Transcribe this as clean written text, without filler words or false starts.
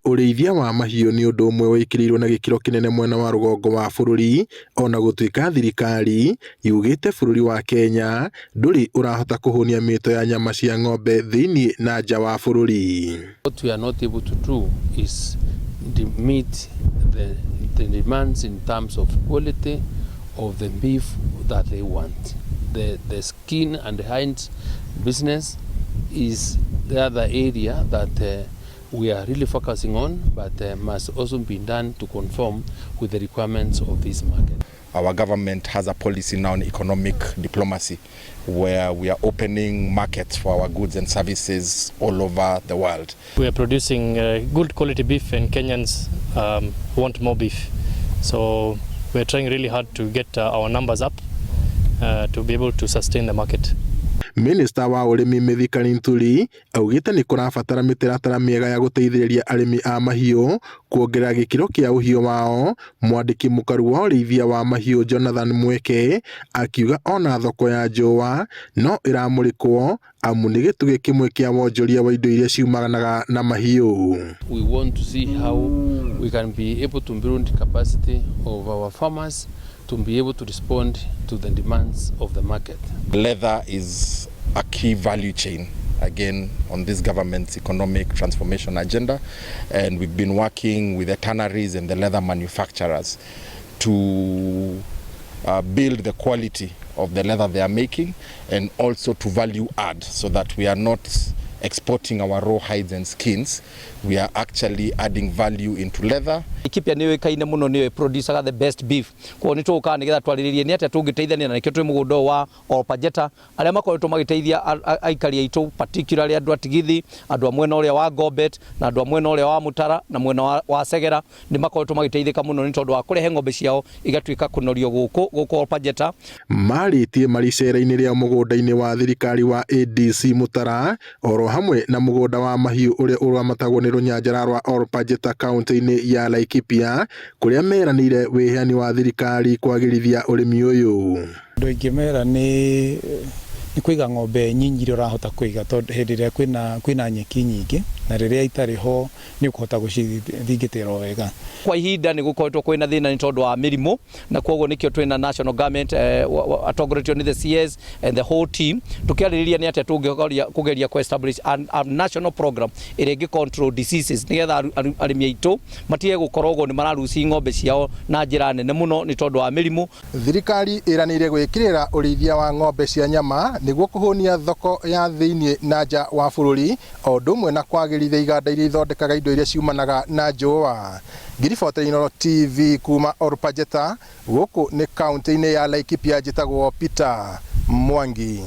Ũrĩithia wa mahiũ nĩ ũndũ ũmwe wĩkĩrĩirwo na gĩkĩro kĩnene mwena wa rũgongo wa bũrũri, ona gũtuĩka thirikari yugĩte bũrũri wa Kenya ndũrĩ ũrahota kũhũnia mĩto ya nyama cia ng'ombe thĩinĩ na nja wa bũrũri. What we are not able to do is meet the demands in terms of quality of the beef that they want. The skin and the hind business is the other area that we are really focusing on, but must also be done to conform with the requirements of this market. Our government has a policy now on economic diplomacy, where we are opening markets for our goods and services all over the world. We are producing good quality beef, and Kenyans want more beef. So we are trying really hard to get our numbers up to be able to sustain the market. Minister wa ũrĩmi Mithika Linturi augĩte nĩ kũrabatara mĩtaratara mĩega ya gũteithĩrĩria arĩmi a mahiũ kuongerera gĩkĩro kĩa ũhiũ wao. Mwandĩki mũkaru wa ũrĩithia wa mahiũ Jonathan Mweke akiuga ona thoko ya njũa no ĩramũrĩkwo amu nĩ gĩtugĩ kĩmwe kĩa wonjoria wa indo iria ciumanaga na mahiũ. We want to see how we can be able to build capacity of our farmers to be able to respond to the demands of the market. Leather is a key value chain, again, on this government's economic transformation agenda, and we've been working with the tanneries and the leather manufacturers to build the quality of the leather they are making, and also to value add, so that we are not exporting our raw hides and skins, we are actually adding value into leather. Ikipia niwe kaine muno niwe producer the best beef. Kwa nito uka nigetha twariririe ni atia tungiteithania na nikio twi mugundo wa Olpajeta aria makoretwo magiteithia aikari aitu, particularly andu atigithi, andu mwena uria wa Gorbet na andu mwena uria wa Mutara na mwena wa Segera ni makoretwo magiteithika muno ni tondu wa kurehe ng'ombe ciao igatuika kunorio guku Olpajeta. Maritie maricera-ini ria mugunda-ini wa thirikari wa ADC Mutara oro hamwe na mugunda wa mahiũ uria uramatagwo ni runyanjara rwa Olpajeta kaunti-ini ya Laikipia kuria meranire wihani wa thirikari kwagirithia urimi uyu. Ndu ingimera ni kuiga ng'ombe nyinyi iria urahota kuiga tondu hindi iria kwina nyeki nyingi na riria itari ho ni ukuhota gucithingitira wega. Kwa ihinda ni gukoretwo kwina thina ni tondu wa mirimo, na kwoguo nikio twina national government atongoretio ni the CS and the whole team tukiaririria ni atia tungigeria ku establish a national program iria ngi control diseases nigetha arimi aitu matige gukorwo ni mararuci ng'ombe ciao na njira nene muno ni tondu wa mirimo. Thirikari iranire gwikirira ũrĩithia wa ng'ombe cia nyama niguo kuhunia thoko ya thĩinĩ na nja wa bũrũri o ndumwe na kwagĩrithia iganda iria ithondekaga indo iria ciumanaga na njũa. Ngiriboteri Inooro TV kuma Olpajeta, gũkũ nĩ kaunti-inĩ ya Laikipia, njĩtagwo Peter Mwangi.